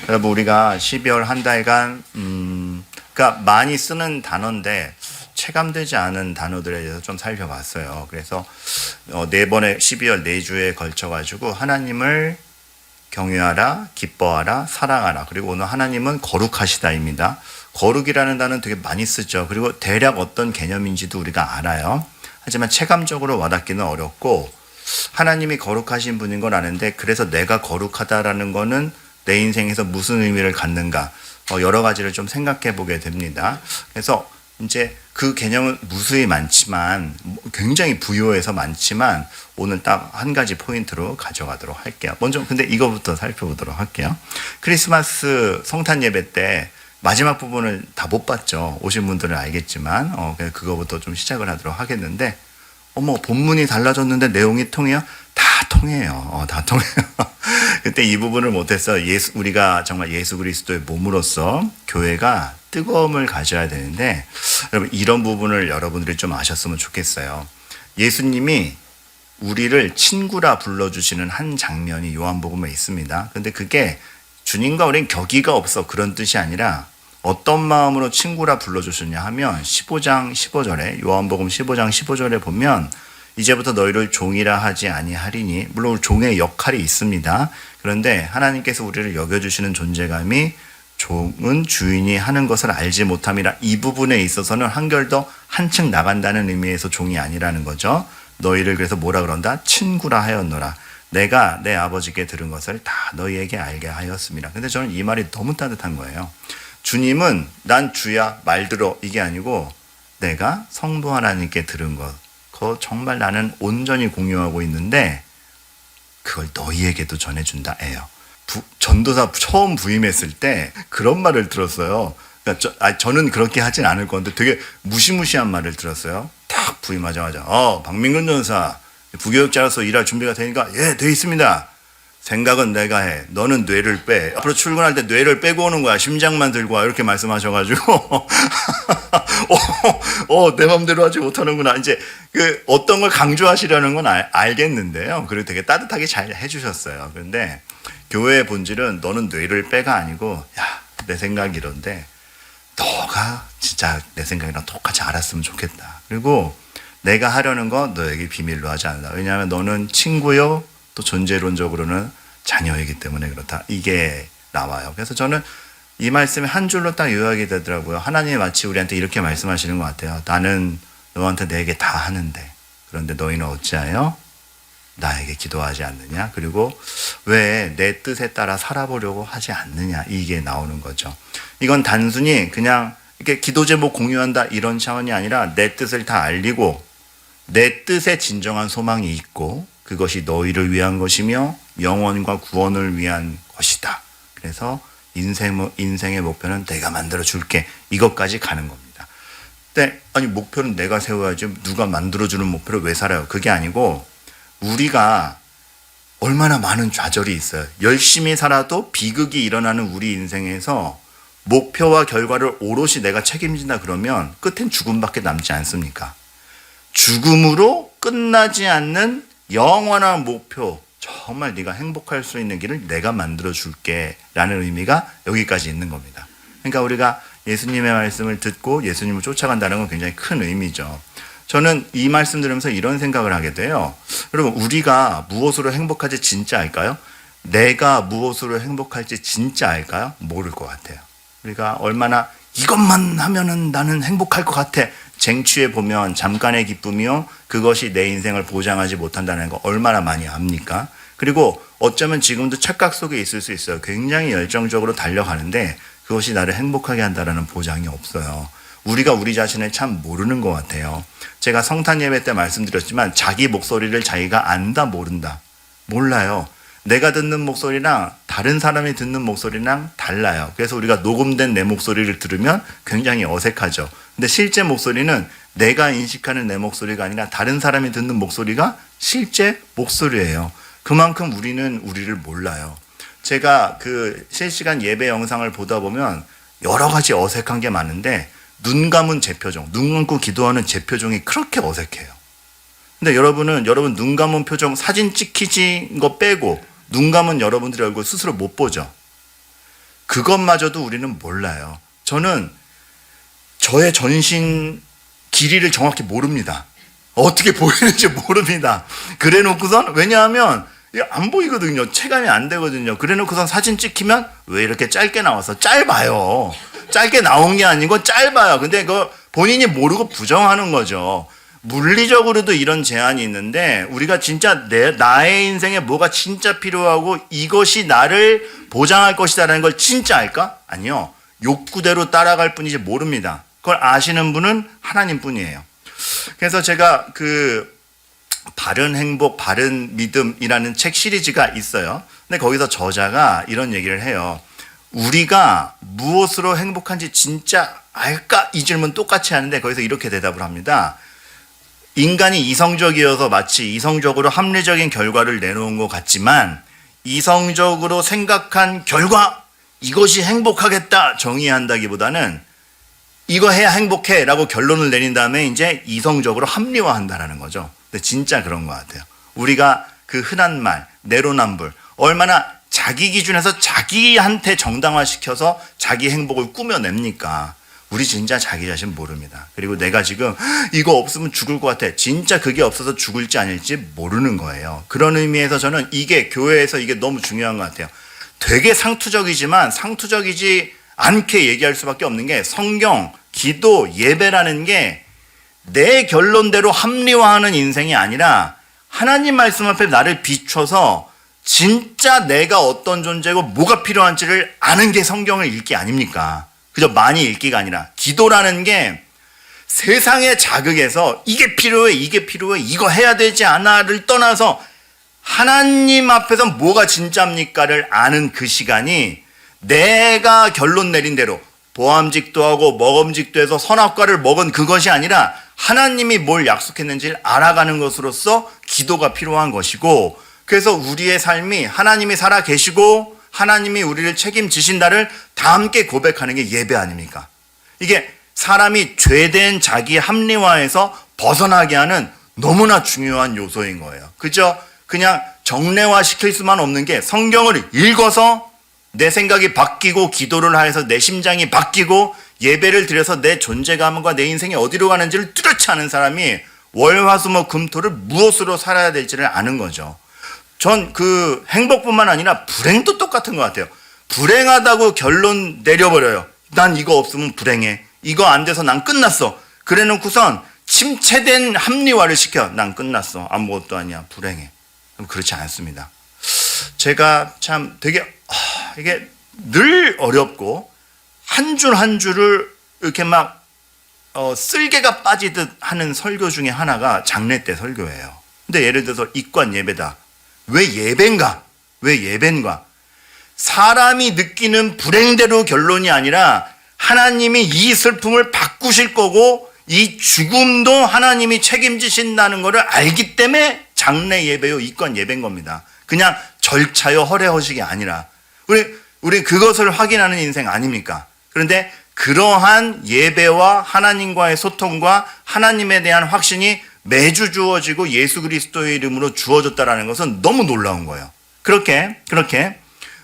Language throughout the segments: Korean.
여러분, 우리가 12월 한 달간 그러니까 많이 쓰는 단어인데 체감되지 않은 단어들에 대해서 좀 살펴봤어요. 그래서 네 번의 12월 네 주에 걸쳐 가지고 하나님을 경외하라, 기뻐하라, 사랑하라. 그리고 오늘 하나님은 거룩하시다입니다. 거룩이라는 단어는 되게 많이 쓰죠. 그리고 대략 어떤 개념인지도 우리가 알아요. 하지만 체감적으로 와닿기는 어렵고, 하나님이 거룩하신 분인 건 아는데, 그래서 내가 거룩하다라는 거는 내 인생에서 무슨 의미를 갖는가, 여러 가지를 좀 생각해 보게 됩니다. 그래서 이제 그 개념은 무수히 많지만, 굉장히 부유해서 많지만, 오늘 딱 한 가지 포인트로 가져가도록 할게요. 먼저 근데 이거부터 살펴보도록 할게요. 크리스마스 성탄 예배 때 마지막 부분을 다 못 봤죠. 오신 분들은 알겠지만, 그거부터 좀 시작을 하도록 하겠는데, 본문이 달라졌는데 내용이 통해요? 다 통해요. 다 통해요. 그때 이 부분을 못해서 우리가 정말 예수 그리스도의 몸으로서 교회가 뜨거움을 가져야 되는데, 여러분, 이런 부분을 여러분들이 좀 아셨으면 좋겠어요. 예수님이 우리를 친구라 불러주시는 한 장면이 요한복음에 있습니다. 근데 그게 주님과 우리는 격의가 없어 그런 뜻이 아니라, 어떤 마음으로 친구라 불러주셨냐 하면 15장 15절에 요한복음 15장 15절에 보면, 이제부터 너희를 종이라 하지 아니하리니, 물론 종의 역할이 있습니다. 그런데 하나님께서 우리를 여겨주시는 존재감이 종은 주인이 하는 것을 알지 못함이라, 이 부분에 있어서는 한결 더 한층 나간다는 의미에서 종이 아니라는 거죠. 너희를 그래서 뭐라 그런다? 친구라 하였노라. 내가 내 아버지께 들은 것을 다 너희에게 알게 하였습니다. 근데 저는 이 말이 너무 따뜻한 거예요. 주님은 난 주야 말 들어 이게 아니고, 내가 성부 하나님께 들은 것, 그거 정말 나는 온전히 공유하고 있는데 그걸 너희에게도 전해준다 예요. 전도사 처음 부임했을 때 그런 말을 들었어요. 그러니까 저는 그렇게 하진 않을 건데 되게 무시무시한 말을 들었어요. 딱 부임하자마자 박민근 전사 부교육자로서 일할 준비가 되니까 예, 돼 있습니다. 생각은 내가 해. 너는 뇌를 빼. 앞으로 출근할 때 뇌를 빼고 오는 거야. 심장만 들고 와. 이렇게 말씀하셔가지고 내 맘대로 하지 못하는구나. 이제 어떤 걸 강조하시려는 건 알겠는데요. 그리고 되게 따뜻하게 잘 해주셨어요. 그런데 교회의 본질은 너는 뇌를 빼가 아니고, 야, 내 생각이 이런데 너가 진짜 내 생각이랑 똑같이 알았으면 좋겠다. 그리고 내가 하려는 거 너에게 비밀로 하지 않는다. 왜냐하면 너는 친구요, 또 존재론적으로는 자녀이기 때문에 그렇다. 이게 나와요. 그래서 저는 이 말씀이 한 줄로 딱 요약이 되더라고요. 하나님이 마치 우리한테 이렇게 말씀하시는 것 같아요. 나는 너한테 내게 다 하는데, 그런데 너희는 어찌하여 나에게 기도하지 않느냐? 그리고 왜 내 뜻에 따라 살아보려고 하지 않느냐? 이게 나오는 거죠. 이건 단순히 그냥 이렇게 기도 제목 공유한다 이런 차원이 아니라, 내 뜻을 다 알리고 내 뜻에 진정한 소망이 있고, 그것이 너희를 위한 것이며 영원과 구원을 위한 것이다. 그래서 인생의 목표는 내가 만들어 줄게. 이것까지 가는 겁니다. 근데 아니, 목표는 내가 세워야지 누가 만들어주는 목표를 왜 살아요? 그게 아니고, 우리가 얼마나 많은 좌절이 있어요. 열심히 살아도 비극이 일어나는 우리 인생에서 목표와 결과를 오롯이 내가 책임진다 그러면 끝엔 죽음밖에 남지 않습니까? 죽음으로 끝나지 않는 영원한 목표, 정말 네가 행복할 수 있는 길을 내가 만들어 줄게 라는 의미가 여기까지 있는 겁니다. 그러니까 우리가 예수님의 말씀을 듣고 예수님을 쫓아간다는 건 굉장히 큰 의미죠. 저는 이 말씀 들으면서 이런 생각을 하게 돼요. 여러분, 우리가 무엇으로 행복할지 진짜 알까요? 내가 무엇으로 행복할지 진짜 알까요? 모를 것 같아요. 우리가 얼마나 이것만 하면은 나는 행복할 것 같아, 쟁취해 보면 잠깐의 기쁨이요, 그것이 내 인생을 보장하지 못한다는 거 얼마나 많이 압니까? 그리고 어쩌면 지금도 착각 속에 있을 수 있어요. 굉장히 열정적으로 달려가는데 그것이 나를 행복하게 한다는 보장이 없어요. 우리가 우리 자신을 참 모르는 것 같아요. 제가 성탄 예배 때 말씀드렸지만, 자기 목소리를 자기가 안다 모른다? 몰라요. 내가 듣는 목소리랑 다른 사람이 듣는 목소리랑 달라요. 그래서 우리가 녹음된 내 목소리를 들으면 굉장히 어색하죠. 근데 실제 목소리는 내가 인식하는 내 목소리가 아니라 다른 사람이 듣는 목소리가 실제 목소리예요. 그만큼 우리는 우리를 몰라요. 제가 실시간 예배 영상을 보다 보면 여러 가지 어색한 게 많은데, 눈 감은 제 표정, 눈 감고 기도하는 제 표정이 그렇게 어색해요. 근데 여러분 눈 감은 표정 사진 찍히신 거 빼고 눈 감은 여러분들의 얼굴 스스로 못 보죠. 그것마저도 우리는 몰라요. 저는 저의 전신 길이를 정확히 모릅니다. 어떻게 보이는지 모릅니다. 그래 놓고선, 왜냐하면 안 보이거든요. 체감이 안 되거든요. 그래 놓고선 사진 찍히면 왜 이렇게 짧게 나와서 짧아요. 짧게 나온 게 아니고 짧아요. 근데 그 본인이 모르고 부정하는 거죠. 물리적으로도 이런 제한이 있는데 우리가 진짜 나의 인생에 뭐가 진짜 필요하고 이것이 나를 보장할 것이다라는 걸 진짜 알까? 아니요. 욕구대로 따라갈 뿐이지 모릅니다. 그걸 아시는 분은 하나님 뿐이에요. 그래서 제가 그 바른 행복, 바른 믿음이라는 책 시리즈가 있어요. 근데 거기서 저자가 이런 얘기를 해요. 우리가 무엇으로 행복한지 진짜 알까? 이 질문 똑같이 하는데 거기서 이렇게 대답을 합니다. 인간이 이성적이어서 마치 이성적으로 합리적인 결과를 내놓은 것 같지만 이성적으로 생각한 결과, 이것이 행복하겠다 정의한다기보다는 이거 해야 행복해 라고 결론을 내린 다음에 이제 이성적으로 합리화한다라는 거죠. 근데 진짜 그런 것 같아요. 우리가 그 흔한 말, 내로남불, 얼마나 자기 기준에서 자기한테 정당화시켜서 자기 행복을 꾸며냅니까? 우리 진짜 자기 자신 모릅니다. 그리고 내가 지금 이거 없으면 죽을 것 같아. 진짜 그게 없어서 죽을지 아닐지 모르는 거예요. 그런 의미에서 저는 이게 교회에서 이게 너무 중요한 것 같아요. 되게 상투적이지만 상투적이지 않게 얘기할 수밖에 없는 게 성경, 기도, 예배라는 게 내 결론대로 합리화하는 인생이 아니라 하나님 말씀 앞에 나를 비춰서 진짜 내가 어떤 존재고 뭐가 필요한지를 아는 게 성경을 읽기 아닙니까? 그저 많이 읽기가 아니라 기도라는 게 세상의 자극에서 이게 필요해, 이게 필요해, 이거 해야 되지 않아를 떠나서 하나님 앞에서 뭐가 진짜입니까를 아는 그 시간이 내가 결론 내린 대로 보암직도 하고 먹음직도 해서 선악과를 먹은 그것이 아니라 하나님이 뭘 약속했는지를 알아가는 것으로서 기도가 필요한 것이고, 그래서 우리의 삶이 하나님이 살아 계시고 하나님이 우리를 책임지신다를 다 함께 고백하는 게 예배 아닙니까? 이게 사람이 죄된 자기 합리화에서 벗어나게 하는 너무나 중요한 요소인 거예요. 그죠? 그냥 정례화시킬 수만 없는 게 성경을 읽어서 내 생각이 바뀌고 기도를 해서 내 심장이 바뀌고 예배를 드려서 내 존재감과 내 인생이 어디로 가는지를 뚜렷이 아는 사람이 월화수목금토를 무엇으로 살아야 될지를 아는 거죠. 전 그 행복뿐만 아니라 불행도 똑같은 것 같아요. 불행하다고 결론 내려버려요. 난 이거 없으면 불행해. 이거 안 돼서 난 끝났어. 그래 놓고선 침체된 합리화를 시켜. 난 끝났어. 아무것도 아니야. 불행해. 그렇지 않습니다. 제가 참 되게 이게 늘 어렵고 한 줄 한 줄을 이렇게 막 쓸개가 빠지듯 하는 설교 중에 하나가 장례 때 설교예요. 근데 예를 들어서 입관 예배다. 왜 예배인가? 왜 예배인가? 사람이 느끼는 불행대로 결론이 아니라 하나님이 이 슬픔을 바꾸실 거고 이 죽음도 하나님이 책임지신다는 것을 알기 때문에 장례 예배요 입관 예배인 겁니다. 그냥 절차요 허례허식이 아니라 우리 그것을 확인하는 인생 아닙니까? 그런데 그러한 예배와 하나님과의 소통과 하나님에 대한 확신이 매주 주어지고 예수 그리스도의 이름으로 주어졌다라는 것은 너무 놀라운 거예요. 그렇게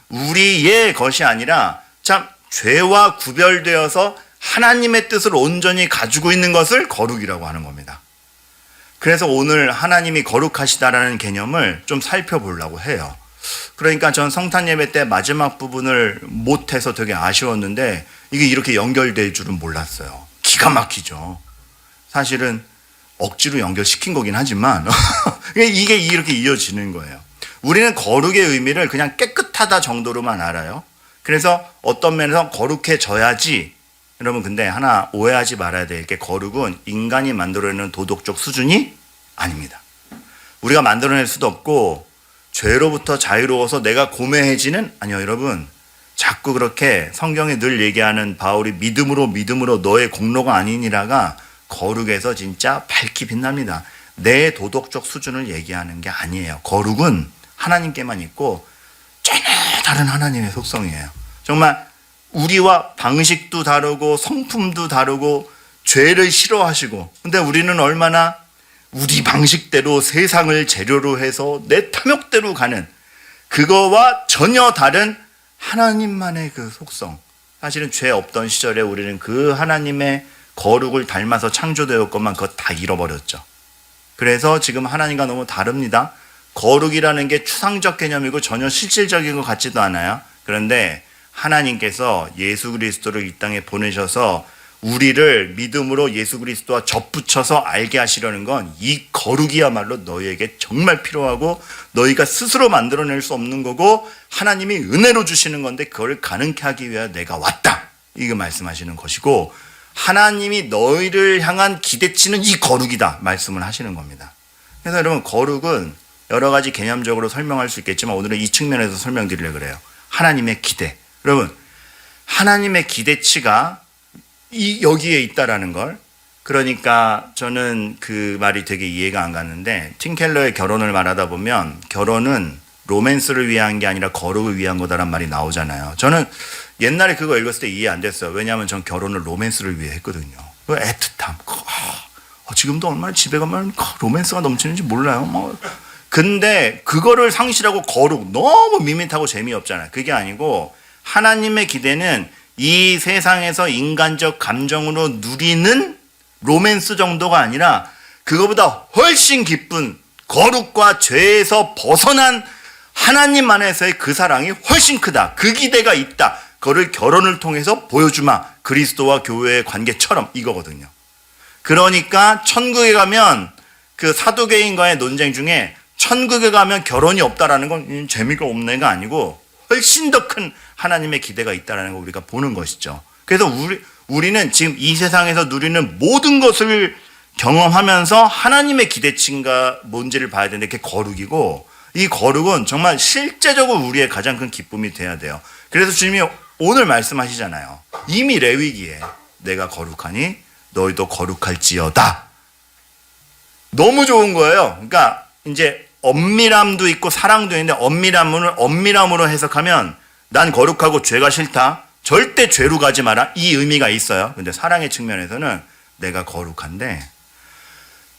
우리의 것이 아니라 참 죄와 구별되어서 하나님의 뜻을 온전히 가지고 있는 것을 거룩이라고 하는 겁니다. 그래서 오늘 하나님이 거룩하시다라는 개념을 좀 살펴보려고 해요. 그러니까 전 성탄 예배 때 마지막 부분을 못해서 되게 아쉬웠는데 이게 이렇게 연결될 줄은 몰랐어요. 기가 막히죠. 사실은 억지로 연결시킨 거긴 하지만 이게 이렇게 이어지는 거예요. 우리는 거룩의 의미를 그냥 깨끗하다 정도로만 알아요. 그래서 어떤 면에서 거룩해져야지. 여러분 근데 하나 오해하지 말아야 될 게 거룩은 인간이 만들어내는 도덕적 수준이 아닙니다. 우리가 만들어낼 수도 없고 죄로부터 자유로워서 내가 고매해지는 아니요. 여러분 자꾸 그렇게 성경에 늘 얘기하는 바울이 믿음으로 너의 공로가 아니니라가 거룩에서 진짜 밝히 빛납니다. 내 도덕적 수준을 얘기하는 게 아니에요. 거룩은 하나님께만 있고 전혀 다른 하나님의 속성이에요. 정말 우리와 방식도 다르고 성품도 다르고 죄를 싫어하시고, 근데 우리는 얼마나 우리 방식대로 세상을 재료로 해서 내 탐욕대로 가는 그거와 전혀 다른 하나님만의 그 속성. 사실은 죄 없던 시절에 우리는 그 하나님의 거룩을 닮아서 창조되었건만 그거 다 잃어버렸죠. 그래서 지금 하나님과 너무 다릅니다. 거룩이라는 게 추상적 개념이고 전혀 실질적인 것 같지도 않아요. 그런데 하나님께서 예수 그리스도를 이 땅에 보내셔서 우리를 믿음으로 예수 그리스도와 접붙여서 알게 하시려는 건 이 거룩이야말로 너희에게 정말 필요하고 너희가 스스로 만들어낼 수 없는 거고 하나님이 은혜로 주시는 건데 그걸 가능케 하기 위하여 내가 왔다. 이거 말씀하시는 것이고 하나님이 너희를 향한 기대치는 이 거룩이다 말씀을 하시는 겁니다. 그래서 여러분 거룩은 여러 가지 개념적으로 설명할 수 있겠지만 오늘은 이 측면에서 설명드리려고 그래요. 하나님의 기대. 여러분 하나님의 기대치가 여기에 있다라는 걸. 그러니까 저는 그 말이 되게 이해가 안 가는데 팀 켈러의 결혼을 말하다 보면 결혼은 로맨스를 위한 게 아니라 거룩을 위한 거다란 말이 나오잖아요. 저는 옛날에 그거 읽었을 때 이해 안 됐어요. 왜냐하면 전 결혼을 로맨스를 위해 했거든요. 그 애틋함. 지금도 얼마나 집에 가면 로맨스가 넘치는지 몰라요. 근데 그거를 상실하고 거룩 너무 밋밋하고 재미없잖아요. 그게 아니고 하나님의 기대는 이 세상에서 인간적 감정으로 누리는 로맨스 정도가 아니라 그거보다 훨씬 기쁜 거룩과 죄에서 벗어난 하나님 안에서의 그 사랑이 훨씬 크다. 그 기대가 있다. 그거를 결혼을 통해서 보여주마. 그리스도와 교회의 관계처럼 이거거든요. 그러니까 천국에 가면 그 사두개인과의 논쟁 중에 천국에 가면 결혼이 없다라는 건 재미가 없네가 아니고 훨씬 더 큰 하나님의 기대가 있다는 걸 우리가 보는 것이죠. 그래서 우리는 지금 이 세상에서 누리는 모든 것을 경험하면서 하나님의 기대치가 뭔지를 봐야 되는데 그게 거룩이고 이 거룩은 정말 실제적으로 우리의 가장 큰 기쁨이 돼야 돼요. 그래서 주님이 오늘 말씀하시잖아요. 이미 레위기에 내가 거룩하니 너희도 거룩할지어다. 너무 좋은 거예요. 그러니까 이제 엄밀함도 있고 사랑도 있는데 엄밀함으로 해석하면 난 거룩하고 죄가 싫다. 절대 죄로 가지 마라. 이 의미가 있어요. 근데 사랑의 측면에서는 내가 거룩한데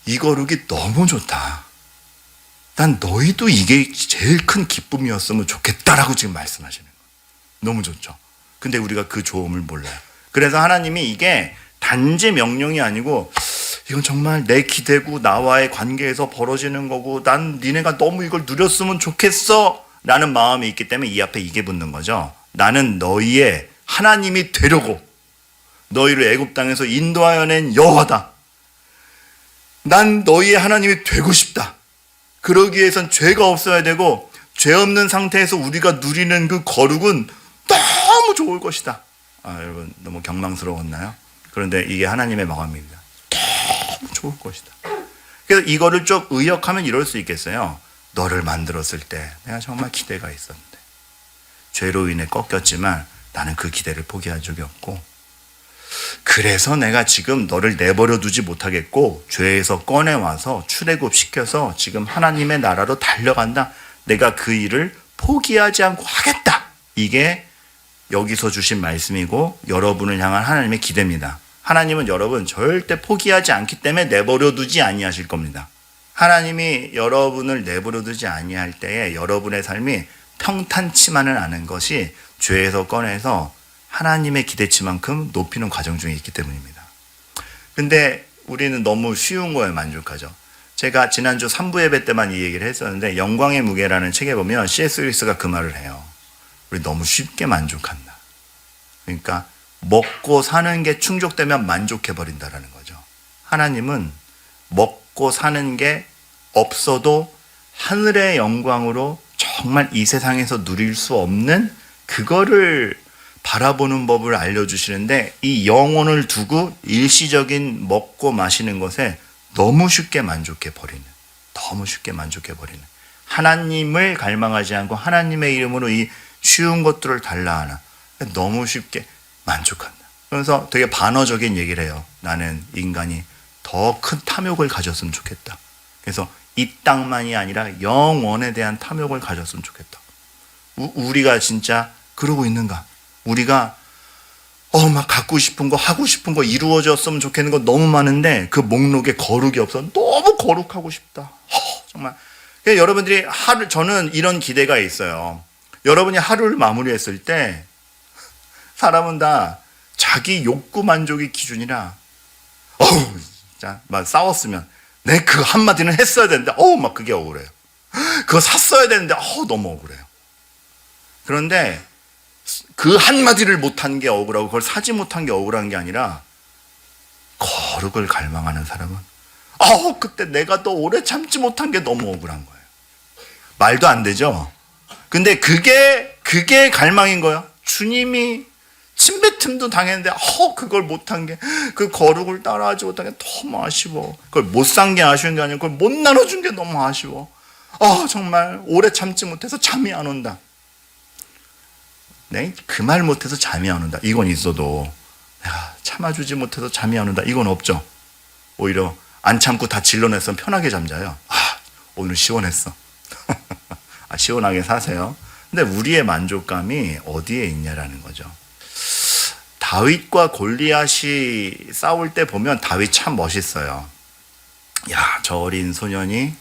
이 거룩이 너무 좋다. 난 너희도 이게 제일 큰 기쁨이었으면 좋겠다라고 지금 말씀하시는 거예요. 너무 좋죠. 근데 우리가 그 좋음을 몰라요. 그래서 하나님이 이게 단지 명령이 아니고 이건 정말 내 기대고 나와의 관계에서 벌어지는 거고 난 니네가 너무 이걸 누렸으면 좋겠어 라는 마음이 있기 때문에 이 앞에 이게 붙는 거죠. 나는 너희의 하나님이 되려고 너희를 애굽 땅에서 인도하여 낸 여호와다. 난 너희의 하나님이 되고 싶다. 그러기 위해선 죄가 없어야 되고 죄 없는 상태에서 우리가 누리는 그 거룩은 너무 좋을 것이다. 여러분 너무 경망스러웠나요? 그런데 이게 하나님의 마음입니다. 너무 좋을 것이다. 그래서 이거를 좀 의역하면 이럴 수 있겠어요. 너를 만들었을 때 내가 정말 기대가 있었는데 죄로 인해 꺾였지만 나는 그 기대를 포기한 적이 없고 그래서 내가 지금 너를 내버려 두지 못하겠고 죄에서 꺼내와서 출애굽시켜서 지금 하나님의 나라로 달려간다. 내가 그 일을 포기하지 않고 하겠다. 이게 여기서 주신 말씀이고 여러분을 향한 하나님의 기대입니다. 하나님은 여러분 절대 포기하지 않기 때문에 내버려 두지 아니하실 겁니다. 하나님이 여러분을 내버려 두지 아니할 때에 여러분의 삶이 평탄치만은 않은 것이 죄에서 꺼내서 하나님의 기대치만큼 높이는 과정 중에 있기 때문입니다. 근데 우리는 너무 쉬운 거에 만족하죠. 제가 지난주 3부 예배 때만 이 얘기를 했었는데 영광의 무게라는 책에 보면 C.S. 루이스가 그 말을 해요. 우리 너무 쉽게 만족한다. 그러니까 먹고 사는 게 충족되면 만족해버린다라는 거죠. 하나님은 먹고 사는 게 없어도 하늘의 영광으로 정말 이 세상에서 누릴 수 없는 그거를 바라보는 법을 알려주시는데 이 영혼을 두고 일시적인 먹고 마시는 것에 너무 쉽게 만족해버리는 하나님을 갈망하지 않고 하나님의 이름으로 이 쉬운 것들을 달라하나 너무 쉽게 만족한다. 그래서 되게 반어적인 얘기를 해요. 나는 인간이 더 큰 탐욕을 가졌으면 좋겠다. 그래서 이 땅만이 아니라 영원에 대한 탐욕을 가졌으면 좋겠다. 우리가 진짜 그러고 있는가? 우리가 막 갖고 싶은 거 하고 싶은 거 이루어졌으면 좋겠는 거 너무 많은데 그 목록에 거룩이 없어. 너무 거룩하고 싶다. 정말. 여러분들이 저는 이런 기대가 있어요. 여러분이 하루를 마무리했을 때 사람은 다 자기 욕구 만족이 기준이라 어우 진짜 막 싸웠으면 내 그 한마디는 했어야 되는데 어우 막 그게 억울해요. 그거 샀어야 되는데 너무 억울해요. 그런데 그 한마디를 못한 게 억울하고 그걸 사지 못한 게 억울한 게 아니라 거룩을 갈망하는 사람은 그때 내가 더 오래 참지 못한 게 너무 억울한 거예요. 말도 안 되죠. 근데 그게 갈망인 거예요. 주님이 침뱉음도 당했는데 그걸 못한 게, 그 거룩을 따라하지 못한 게 너무 아쉬워. 그걸 못 산 게 아쉬운 게 아니고 그걸 못 나눠준 게 너무 아쉬워. 정말 오래 참지 못해서 잠이 안 온다. 네? 그 말 못해서 잠이 안 온다. 이건 있어도 참아주지 못해서 잠이 안 온다. 이건 없죠. 오히려 안 참고 다 질러냈으면 편하게 잠자요. 오늘 시원했어. 시원하게 사세요. 근데 우리의 만족감이 어디에 있냐라는 거죠. 다윗과 골리앗이 싸울 때 보면 다윗 참 멋있어요. 저 어린 소년이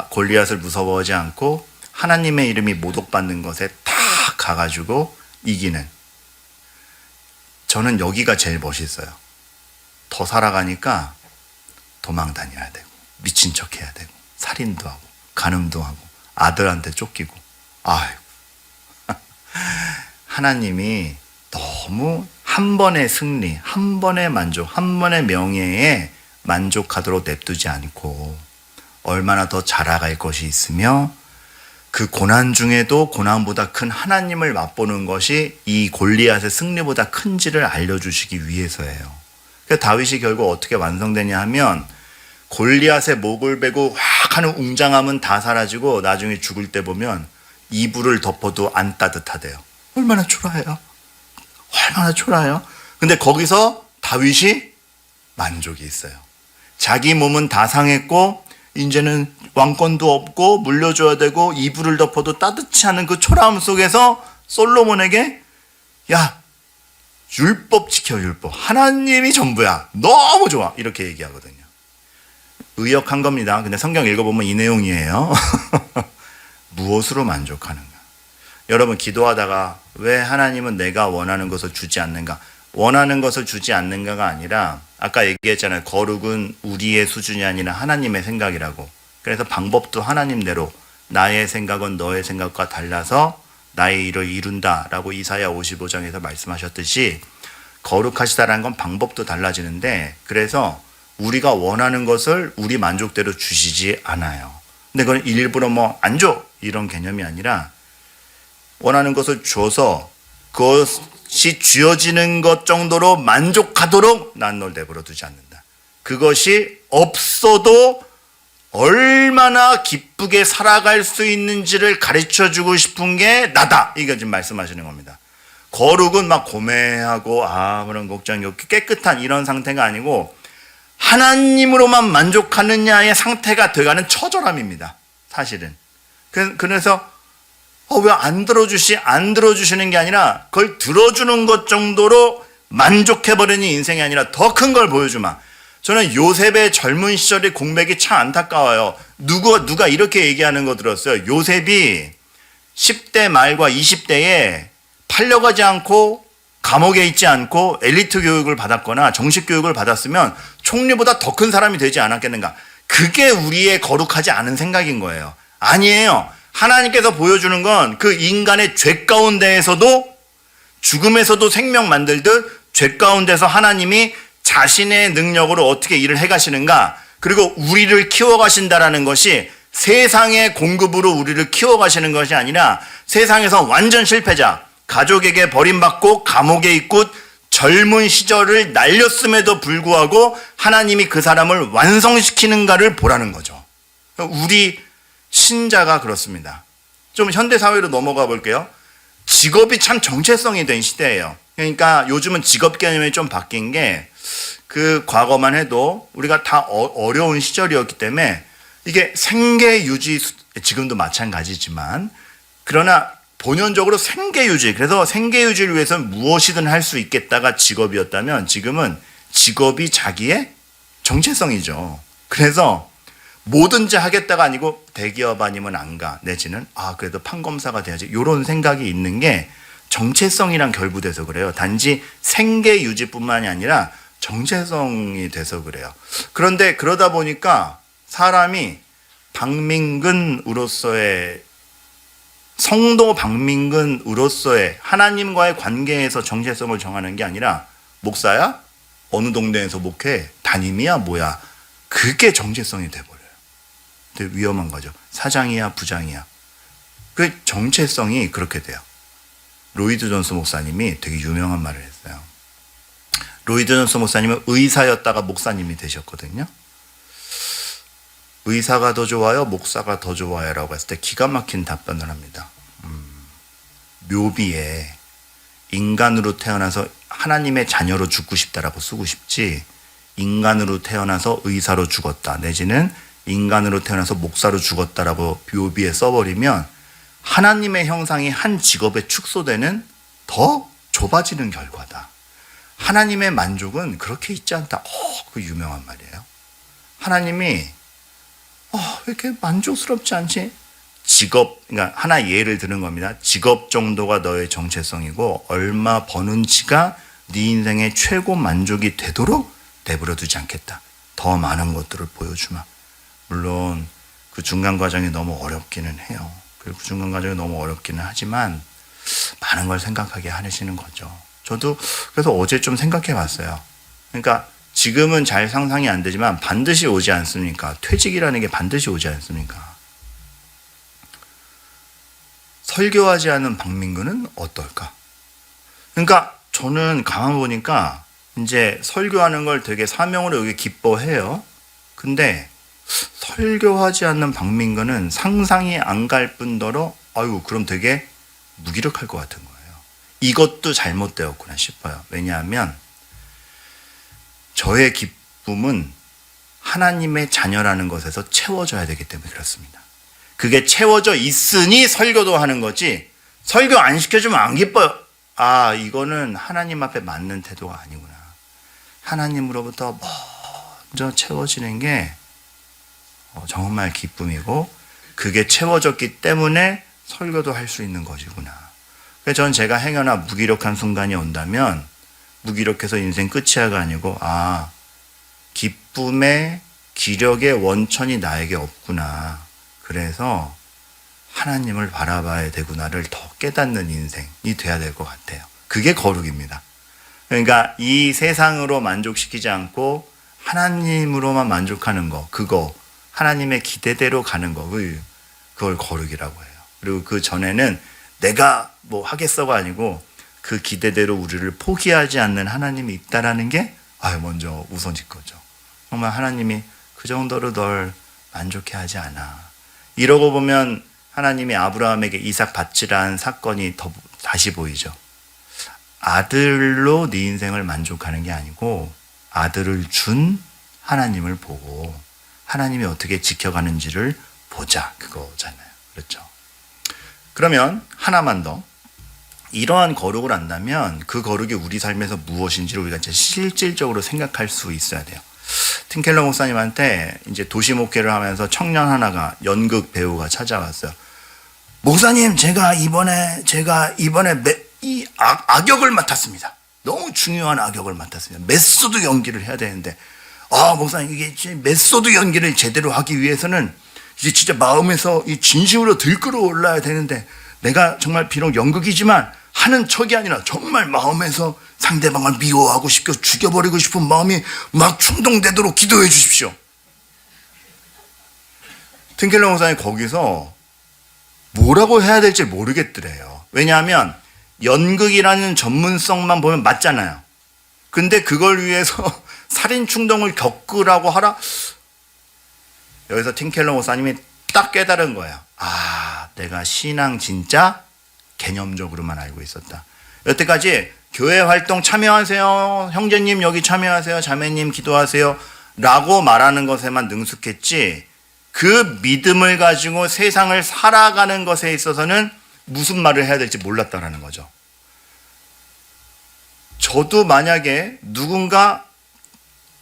골리앗을 무서워하지 않고 하나님의 이름이 모독받는 것에 다 가가지고 이기는. 저는 여기가 제일 멋있어요. 더 살아가니까 도망 다녀야 되고 미친 척 해야 되고 살인도 하고 간음도 하고 아들한테 쫓기고. 하나님이 너무 한 번의 승리, 한 번의 만족, 한 번의 명예에 만족하도록 냅두지 않고 얼마나 더 자라갈 것이 있으며 그 고난 중에도 고난보다 큰 하나님을 맛보는 것이 이 골리앗의 승리보다 큰지를 알려주시기 위해서예요. 그래서 다윗이 결국 어떻게 완성되냐 하면 골리앗의 목을 베고 확 하는 웅장함은 다 사라지고 나중에 죽을 때 보면 이불을 덮어도 안 따뜻하대요. 얼마나 초라해요. 얼마나 초라해요. 근데 거기서 다윗이 만족이 있어요. 자기 몸은 다 상했고 이제는 왕권도 없고 물려줘야 되고 이불을 덮어도 따뜻치 않은 그 초라함 속에서 솔로몬에게 율법 지켜. 율법. 하나님이 전부야. 너무 좋아. 이렇게 얘기하거든요. 의역한 겁니다. 근데 성경 읽어보면 이 내용이에요. 무엇으로 만족하는가? 여러분 기도하다가 왜 하나님은 내가 원하는 것을 주지 않는가? 원하는 것을 주지 않는가가 아니라 아까 얘기했잖아요. 거룩은 우리의 수준이 아니라 하나님의 생각이라고. 그래서 방법도 하나님대로 나의 생각은 너의 생각과 달라서 나의 일을 이룬다라고 이사야 55장에서 말씀하셨듯이 거룩하시다라는 건 방법도 달라지는데 그래서 우리가 원하는 것을 우리 만족대로 주시지 않아요. 근데 그건 일부러 안 줘 이런 개념이 아니라 원하는 것을 줘서 그것이 주어지는 것 정도로 만족하도록 난 널 내버려 두지 않는다. 그것이 없어도 얼마나 기쁘게 살아갈 수 있는지를 가르쳐주고 싶은 게 나다. 이거 지금 말씀하시는 겁니다. 거룩은 고매하고 아무런 걱정이 없고 깨끗한 이런 상태가 아니고 하나님으로만 만족하느냐의 상태가 돼가는 처절함입니다. 사실은. 그래서 왜 안 들어주시는 게 아니라 그걸 들어주는 것 정도로 만족해버리는 인생이 아니라 더 큰 걸 보여주마. 저는 요셉의 젊은 시절의 공백이 참 안타까워요. 누가 이렇게 얘기하는 거 들었어요. 요셉이 10대 말과 20대에 팔려가지 않고 감옥에 있지 않고 엘리트 교육을 받았거나 정식 교육을 받았으면 총리보다 더 큰 사람이 되지 않았겠는가. 그게 우리의 거룩하지 않은 생각인 거예요. 아니에요. 하나님께서 보여주는 건 그 인간의 죄 가운데에서도 죽음에서도 생명 만들듯 죄 가운데서 하나님이 자신의 능력으로 어떻게 일을 해가시는가, 그리고 우리를 키워가신다라는 것이 세상의 공급으로 우리를 키워가시는 것이 아니라 세상에서 완전 실패자, 가족에게 버림받고 감옥에 있고 젊은 시절을 날렸음에도 불구하고 하나님이 그 사람을 완성시키는가를 보라는 거죠. 우리 신자가 그렇습니다. 좀 현대사회로 넘어가 볼게요. 직업이 참 정체성이 된 시대예요. 그러니까 요즘은 직업 개념이 좀 바뀐 게 그 과거만 해도 우리가 다 어려운 시절이었기 때문에 이게 생계 유지, 지금도 마찬가지지만 그러나 본연적으로 생계 유지, 그래서 생계 유지를 위해서는 무엇이든 할 수 있겠다가 직업이었다면 지금은 직업이 자기의 정체성이죠. 그래서 뭐든지 하겠다가 아니고 대기업 아니면 안 가. 내지는 그래도 판검사가 돼야지. 이런 생각이 있는 게 정체성이랑 결부돼서 그래요. 단지 생계 유지뿐만이 아니라 정체성이 돼서 그래요. 그런데 그러다 보니까 사람이 박민근으로서의 성도 박민근으로서의 하나님과의 관계에서 정체성을 정하는 게 아니라 목사야? 어느 동네에서 목회? 담임이야? 뭐야? 그게 정체성이 돼버려요. 되게 위험한 거죠. 사장이야? 부장이야? 그 정체성이 그렇게 돼요. 로이드 존스 목사님이 되게 유명한 말을 했어요. 로이드 존스 목사님은 의사였다가 목사님이 되셨거든요. 의사가 더 좋아요? 목사가 더 좋아요? 라고 했을 때 기가 막힌 답변을 합니다. 묘비에 인간으로 태어나서 하나님의 자녀로 죽고 싶다라고 쓰고 싶지, 인간으로 태어나서 의사로 죽었다 내지는 인간으로 태어나서 목사로 죽었다라고 묘비에 써버리면 하나님의 형상이 한 직업에 축소되는 더 좁아지는 결과다. 하나님의 만족은 그렇게 있지 않다. 그 유명한 말이에요. 하나님이 왜 이렇게 만족스럽지 않지? 직업, 그러니까 하나 예를 드는 겁니다. 직업 정도가 너의 정체성이고 얼마 버는지가 네 인생의 최고 만족이 되도록 내버려 두지 않겠다. 더 많은 것들을 보여주마. 물론 그 중간 과정이 너무 어렵기는 해요. 그리고 그 중간 과정이 너무 어렵기는 하지만 많은 걸 생각하게 하시는 거죠. 저도 그래서 어제 좀 생각해 봤어요. 그러니까 지금은 잘 상상이 안 되지만 반드시 오지 않습니까? 퇴직이라는 게 반드시 오지 않습니까? 설교하지 않은 박민근은 어떨까? 그러니까 저는 가만 보니까 이제 설교하는 걸 되게 사명으로 여기 기뻐해요. 근데 설교하지 않는 박민근은 상상이 안 갈 뿐더러 그럼 되게 무기력할 것 같은 거예요. 이것도 잘못되었구나 싶어요. 왜냐하면 저의 기쁨은 하나님의 자녀라는 것에서 채워져야 되기 때문에 그렇습니다. 그게 채워져 있으니 설교도 하는 거지, 설교 안 시켜주면 안 기뻐요. 이거는 하나님 앞에 맞는 태도가 아니구나. 하나님으로부터 먼저 채워지는 게 정말 기쁨이고, 그게 채워졌기 때문에 설교도 할 수 있는 것이구나. 그래서 저는 제가 행여나 무기력한 순간이 온다면 무기력해서 인생 끝이야가 아니고 기쁨의 기력의 원천이 나에게 없구나. 그래서 하나님을 바라봐야 되구나를 더 깨닫는 인생이 돼야 될 것 같아요. 그게 거룩입니다. 그러니까 이 세상으로 만족시키지 않고 하나님으로만 만족하는 거, 그거 하나님의 기대대로 가는 거, 그걸 거룩이라고 해요. 그리고 그 전에는 내가 뭐 하겠어가 아니고 그 기대대로 우리를 포기하지 않는 하나님이 있다라는 게 먼저 우선일 거죠. 정말 하나님이 그 정도로 널 만족해 하지 않아. 이러고 보면 하나님이 아브라함에게 이삭 바치라는 사건이 다시 보이죠. 아들로 네 인생을 만족하는 게 아니고 아들을 준 하나님을 보고 하나님이 어떻게 지켜가는지를 보자, 그거잖아요. 그렇죠? 그러면 하나만 더, 이러한 거룩을 안다면 그 거룩이 우리 삶에서 무엇인지를 우리가 이제 실질적으로 생각할 수 있어야 돼요. 팀켈러 목사님한테 이제 도시 목회를 하면서 청년 하나가, 연극 배우가 찾아왔어요. 목사님, 제가 이번에 이 악역을 맡았습니다. 너무 중요한 악역을 맡았습니다. 메소드 연기를 해야 되는데, 목사님, 이게 메소드 연기를 제대로 하기 위해서는 이제 진짜 마음에서 이 진심으로 들끓어 올라야 되는데, 내가 정말 비록 연극이지만 하는 척이 아니라 정말 마음에서 상대방을 미워하고 싶고 죽여버리고 싶은 마음이 막 충동되도록 기도해 주십시오. 팀켈러 목사님 거기서 뭐라고 해야 될지 모르겠더래요. 왜냐하면 연극이라는 전문성만 보면 맞잖아요. 근데 그걸 위해서 살인 충동을 겪으라고 하라? 여기서 팀켈러 목사님이 딱 깨달은 거예요. 내가 신앙 진짜 개념적으로만 알고 있었다. 여태까지 교회 활동 참여하세요, 형제님 여기 참여하세요, 자매님 기도하세요 라고 말하는 것에만 능숙했지, 그 믿음을 가지고 세상을 살아가는 것에 있어서는 무슨 말을 해야 될지 몰랐다라는 거죠. 저도 만약에 누군가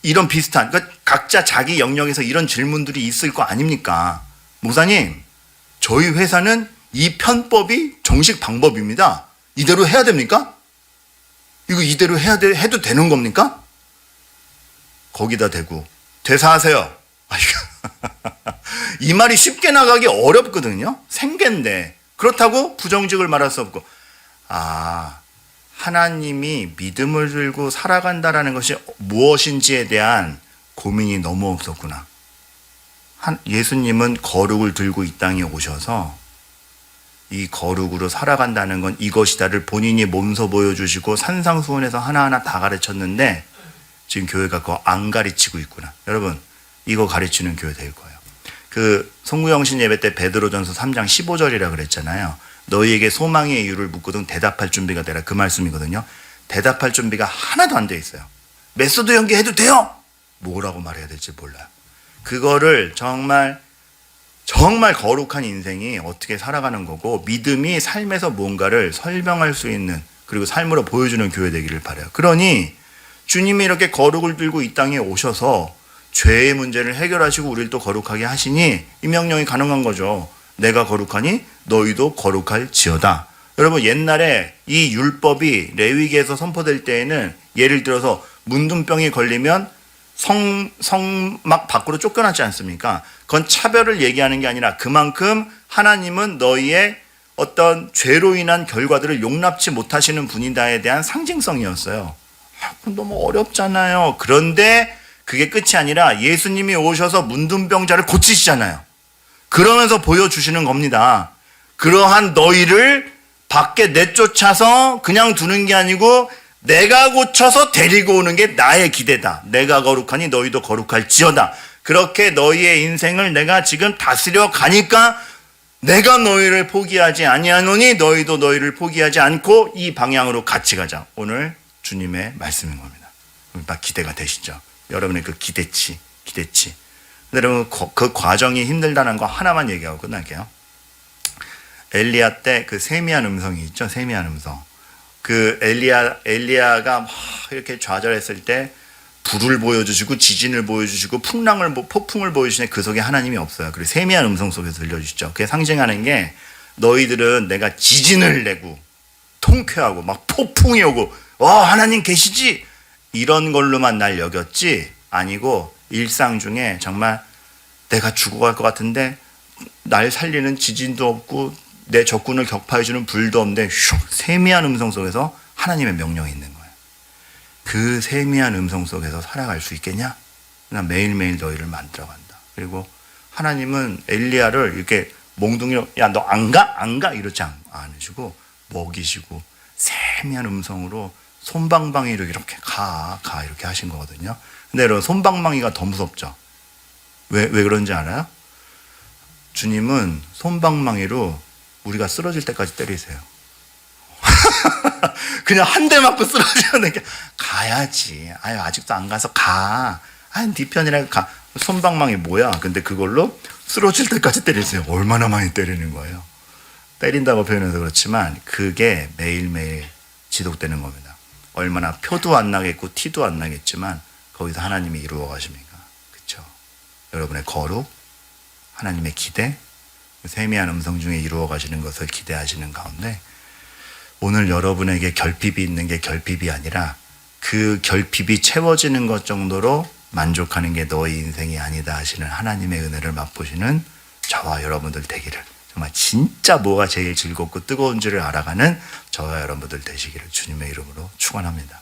이런 비슷한, 그러니까 각자 자기 영역에서 이런 질문들이 있을 거 아닙니까? 목사님, 저희 회사는 이 편법이 정식 방법입니다. 이대로 해야 됩니까? 이거 이대로 해도 되는 겁니까? 거기다 대고 되사하세요. 이 말이 쉽게 나가기 어렵거든요. 생계인데. 그렇다고 부정직을 말할 수 없고, 하나님이 믿음을 들고 살아간다라는 것이 무엇인지에 대한 고민이 너무 없었구나. 예수님은 거룩을 들고 이 땅에 오셔서 이 거룩으로 살아간다는 건 이것이다를 본인이 몸소 보여주시고 산상수훈에서 하나하나 다 가르쳤는데 지금 교회가 그거 안 가르치고 있구나. 여러분, 이거 가르치는 교회 될 거예요. 그 송구영신 예배 때 베드로전서 3장 15절이라 그랬잖아요. 너희에게 소망의 이유를 묻거든 대답할 준비가 되라. 그 말씀이거든요. 대답할 준비가 하나도 안 돼 있어요. 메소드 연기해도 돼요? 뭐라고 말해야 될지 몰라요. 그거를 정말 거룩한 인생이 어떻게 살아가는 거고, 믿음이 삶에서 뭔가를 설명할 수 있는, 그리고 삶으로 보여주는 교회 되기를 바라요. 그러니 주님이 이렇게 거룩을 들고 이 땅에 오셔서 죄의 문제를 해결하시고 우리를 또 거룩하게 하시니 이 명령이 가능한 거죠. 내가 거룩하니 너희도 거룩할지어다. 여러분, 옛날에 이 율법이 레위기에서 선포될 때에는 예를 들어서 문둥병이 걸리면 성막 밖으로 쫓겨나지 않습니까? 그건 차별을 얘기하는 게 아니라 그만큼 하나님은 너희의 어떤 죄로 인한 결과들을 용납치 못하시는 분이다에 대한 상징성이었어요. 그건 너무 어렵잖아요. 그런데 그게 끝이 아니라 예수님이 오셔서 문둥병자를 고치시잖아요. 그러면서 보여주시는 겁니다. 그러한 너희를 밖에 내쫓아서 그냥 두는 게 아니고 내가 고쳐서 데리고 오는 게 나의 기대다. 내가 거룩하니 너희도 거룩할지어다. 그렇게 너희의 인생을 내가 지금 다스려 가니까 내가 너희를 포기하지 아니하노니 너희도 너희를 포기하지 않고 이 방향으로 같이 가자. 오늘 주님의 말씀인 겁니다. 막 기대가 되시죠? 여러분의 그 기대치. 근데 여러분, 그 과정이 힘들다는 거 하나만 얘기하고 끝날게요. 엘리야 때 그 세미한 음성이 있죠. 세미한 음성. 그 엘리야가 막 이렇게 좌절했을 때 불을 보여주시고 지진을 보여주시고 폭풍을 보여주시는 그 속에 하나님이 없어요. 그리고 세미한 음성 속에서 들려주시죠. 그게 상징하는 게 너희들은 내가 지진을 내고 통쾌하고 막 폭풍이 오고 하나님 계시지? 이런 걸로만 날 여겼지 아니고 일상 중에 정말 내가 죽어갈 것 같은데 날 살리는 지진도 없고 내 적군을 격파해주는 불도 없는데 세미한 음성 속에서 하나님의 명령이 있는 거예요. 그 세미한 음성 속에서 살아갈 수 있겠냐? 난 매일매일 너희를 만들어간다. 그리고 하나님은 엘리야를 이렇게 몽둥이로 야 너 안 가? 안 가? 이렇지 않으시고 먹이시고 세미한 음성으로 솜방망이로 이렇게 가 이렇게 하신 거거든요. 근데 여러분, 솜방망이가 더 무섭죠? 왜 그런지 알아요? 주님은 솜방망이로 우리가 쓰러질 때까지 때리세요. 그냥 한 대 맞고 쓰러지는 게 가야지. 아직도 안 가서 가. 네 편이라 가. 솜방망이 뭐야? 근데 그걸로 쓰러질 때까지 때리세요. 얼마나 많이 때리는 거예요? 때린다고 표현해서 그렇지만 그게 매일매일 지속되는 겁니다. 얼마나 표도 안 나겠고 티도 안 나겠지만 거기서 하나님이 이루어 가십니까? 그렇죠? 여러분의 거룩, 하나님의 기대, 세미한 음성 중에 이루어 가시는 것을 기대하시는 가운데 오늘 여러분에게 결핍이 있는 게 결핍이 아니라 그 결핍이 채워지는 것 정도로 만족하는 게 너의 인생이 아니다 하시는 하나님의 은혜를 맛보시는 저와 여러분들 되기를, 정말 진짜 뭐가 제일 즐겁고 뜨거운지를 알아가는 저와 여러분들 되시기를 주님의 이름으로 축원합니다.